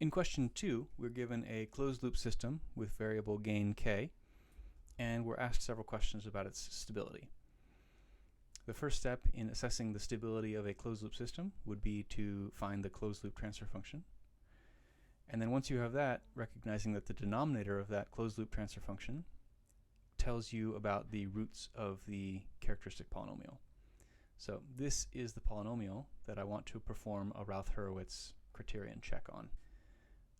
In question 2, we're given a closed-loop system with variable gain k, and we're asked several questions about its stability. The first step in assessing the stability of a closed-loop system would be to find the closed-loop transfer function. And then once you have that, recognizing that the denominator of that closed-loop transfer function tells you about the roots of the characteristic polynomial. So this is the polynomial that I want to perform a Routh-Hurwitz criterion check on.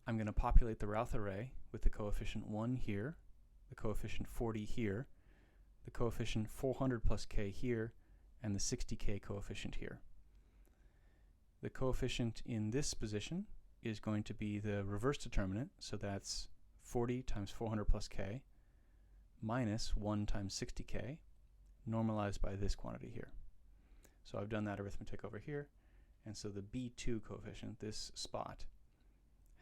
I'm going to populate the Routh array with the coefficient 1 here, the coefficient 40 here, the coefficient 400 plus k here, and the 60k coefficient here. The coefficient in this position is going to be the reverse determinant, so that's 40 times 400 plus k minus 1 times 60k, normalized by this quantity here. So I've done that arithmetic over here, and so the B2 coefficient, this spot,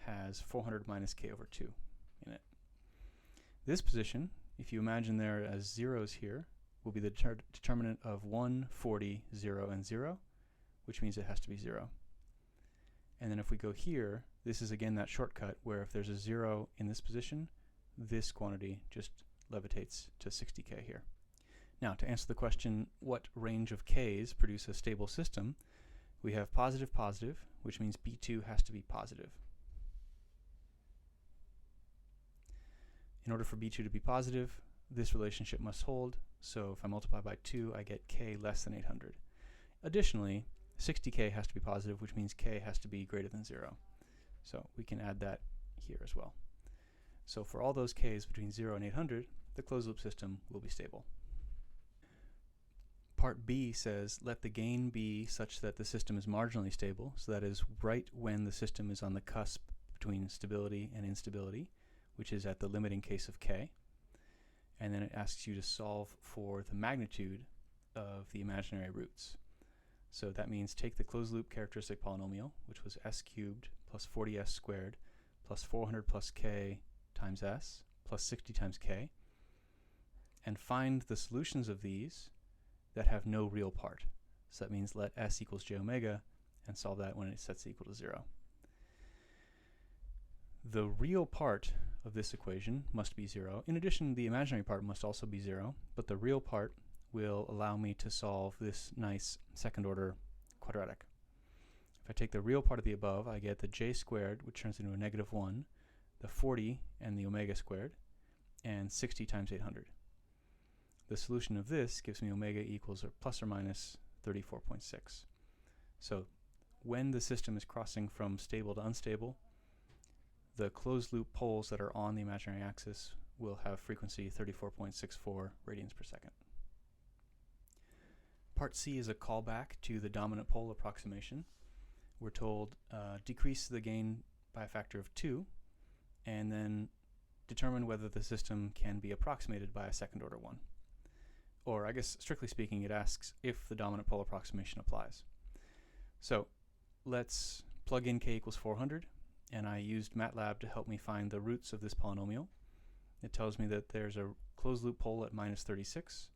has 400 minus k over 2 in it. This position, if you imagine there as zeros here, will be the determinant of 1, 40, 0, and 0, which means it has to be 0. And then if we go here, this is again that shortcut where if there's a 0 in this position, this quantity just levitates to 60k here. Now, to answer the question, what range of k's produce a stable system, we have positive, positive, which means B2 has to be positive. In order for B2 to be positive, this relationship must hold, so if I multiply by 2, I get k less than 800. Additionally, 60k has to be positive, which means k has to be greater than 0. So we can add that here as well. So for all those k's between 0 and 800, the closed-loop system will be stable. Part B says, let the gain be such that the system is marginally stable, so that is right when the system is on the cusp between stability and instability, which is at the limiting case of k. And then it asks you to solve for the magnitude of the imaginary roots. So that means take the closed-loop characteristic polynomial, which was s cubed plus 40s squared plus 400 plus k times s plus 60 times k, and find the solutions of these that have no real part. So that means let s equals j omega and solve that when it sets equal to 0. The real part of this equation must be 0. In addition, the imaginary part must also be 0, but the real part will allow me to solve this nice second order quadratic. If I take the real part of the above, I get the j squared, which turns into a negative 1, the 40 and the omega squared, and 60 times 800. The solution of this gives me omega equals or plus or minus 34.6. So when the system is crossing from stable to unstable, the closed loop poles that are on the imaginary axis will have frequency 34.64 radians per second. Part C is a callback to the dominant pole approximation. We're told decrease the gain by a factor of 2 and then determine whether the system can be approximated by a second order one. Or I guess strictly speaking, it asks if the dominant pole approximation applies. So let's plug in k equals 400, and I used MATLAB to help me find the roots of this polynomial. It tells me that there's a closed loop pole at minus 36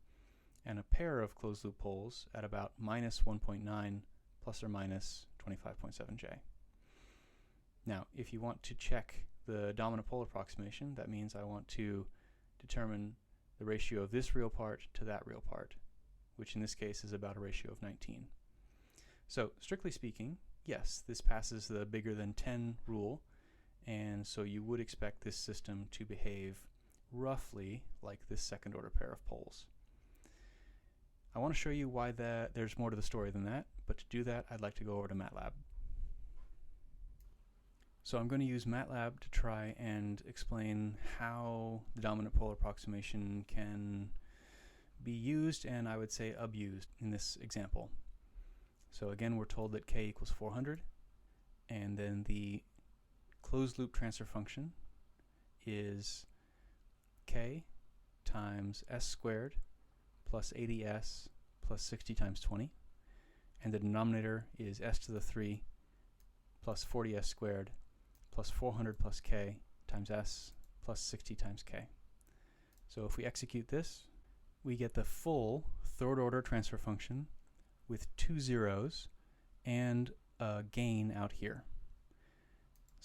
and a pair of closed loop poles at about minus 1.9 plus or minus 25.7j. Now, if you want to check the dominant pole approximation, that means I want to determine the ratio of this real part to that real part, which in this case is about a ratio of 19. So strictly speaking, yes, this passes the bigger than 10 rule, and so you would expect this system to behave roughly like this second order pair of poles. I want to show you why there's more to the story than that, but to do that I'd like to go over to MATLAB. So I'm going to use MATLAB to try and explain how the dominant pole approximation can be used and I would say abused in this example. So again, we're told that k equals 400, and then the closed loop transfer function is k times s squared plus 80s plus 60 times 20, and the denominator is s to the 3 plus 40s squared plus 400 plus k times s plus 60 times k. So if we execute this, we get the full third order transfer function with 2 zeros and a gain out here.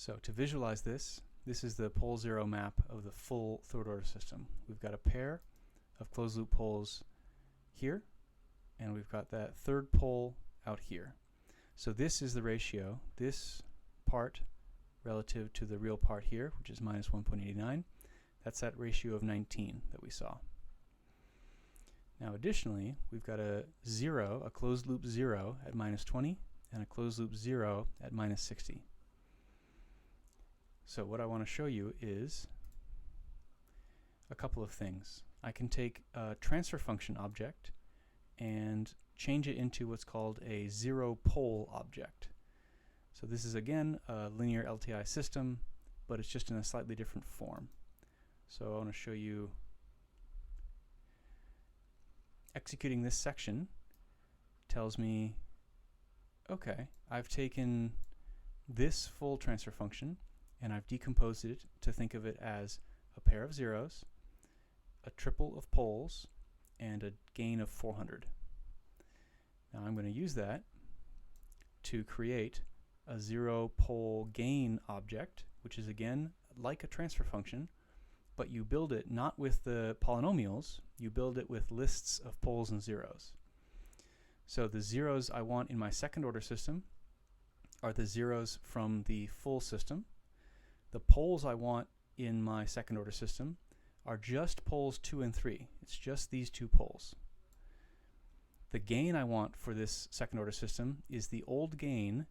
So to visualize this, this is the pole zero map of the full third order system. We've got a pair of closed loop poles here, and we've got that third pole out here. So this is the ratio, this part relative to the real part here, which is minus 1.89. That's that ratio of 19 that we saw. Now additionally, we've got a zero, a closed loop zero at minus 20, and a closed loop zero at minus 60. So what I want to show you is a couple of things. I can take a transfer function object and change it into what's called a zero pole object. So this is again a linear LTI system, but it's just in a slightly different form. So I want to show you executing this section tells me, okay, I've taken this full transfer function and I've decomposed it to think of it as a pair of zeros, a triple of poles, and a gain of 400. Now I'm going to use that to create a zero pole gain object, which is again like a transfer function, but you build it not with the polynomials, you build it with lists of poles and zeros. So the zeros I want in my second order system are the zeros from the full system. The poles I want in my second order system are just poles 2 and 3. It's just these two poles. The gain I want for this second order system is the old gain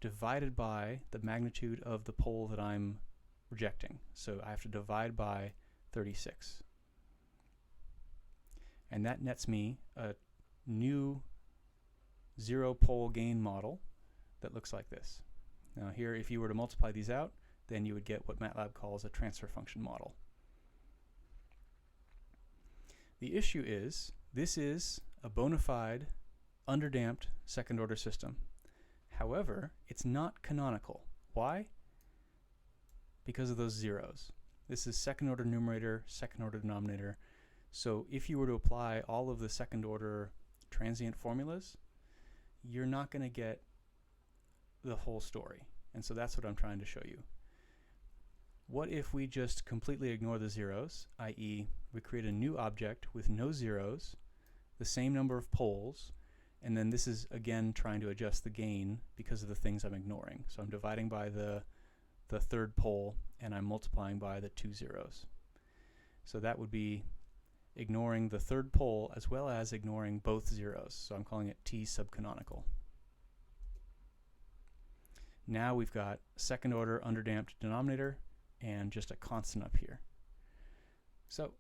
divided by the magnitude of the pole that I'm rejecting. So I have to divide by 36. And that nets me a new zero pole gain model that looks like this. Now here, if you were to multiply these out, then you would get what MATLAB calls a transfer function model. The issue is, this is a bona fide, underdamped second order system. However, it's not canonical. Why? Because of those zeros. This is second order numerator, second order denominator. So if you were to apply all of the second order transient formulas, you're not going to get the whole story. And so that's what I'm trying to show you. What if we just completely ignore the zeros, i.e. we create a new object with no zeros, the same number of poles, and then this is again trying to adjust the gain because of the things I'm ignoring. So I'm dividing by the third pole and I'm multiplying by the two zeros. So that would be ignoring the third pole as well as ignoring both zeros. So I'm calling it T subcanonical. Now we've got second order underdamped denominator and just a constant up here. So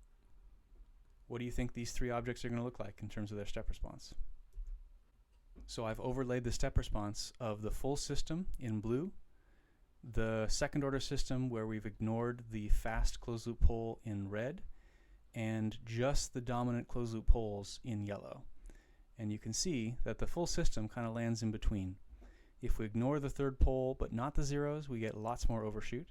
what do you think these three objects are going to look like in terms of their step response? So I've overlaid the step response of the full system in blue, the second order system where we've ignored the fast closed loop pole in red, and just the dominant closed loop poles in yellow. And you can see that the full system kind of lands in between. If we ignore the third pole but not the zeros, we get lots more overshoot.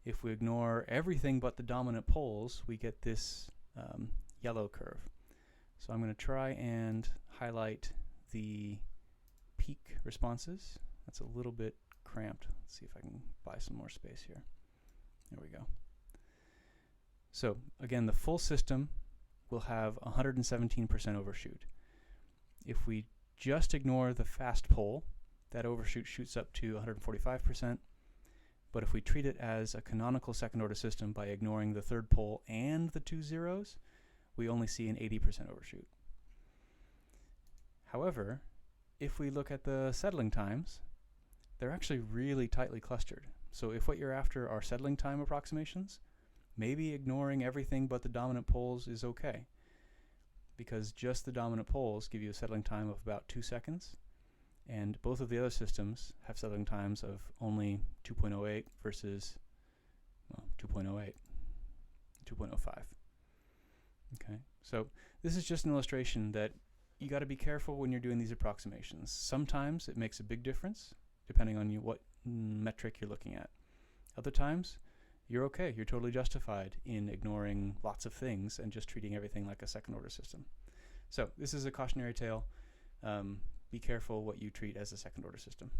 If we ignore everything but the dominant poles, we get this yellow curve. So I'm going to try and highlight the peak responses. That's a little bit cramped. Let's see if I can buy some more space here. There we go. So again, the full system will have 117% overshoot. If we just ignore the fast pole, that overshoot shoots up to 145%. But if we treat it as a canonical second order system by ignoring the third pole and the two zeros, we only see an 80% overshoot. However, if we look at the settling times, they're actually really tightly clustered. So if what you're after are settling time approximations, maybe ignoring everything but the dominant poles is okay, because just the dominant poles give you a settling time of about 2 seconds, and both of the other systems have settling times of only 2.08 versus 2.08, 2.05. Okay, so this is just an illustration that you got to be careful when you're doing these approximations. Sometimes it makes a big difference depending on what metric you're looking at. Other times you're okay, you're totally justified in ignoring lots of things and just treating everything like a second order system. So this is a cautionary tale. Be careful what you treat as a second order system.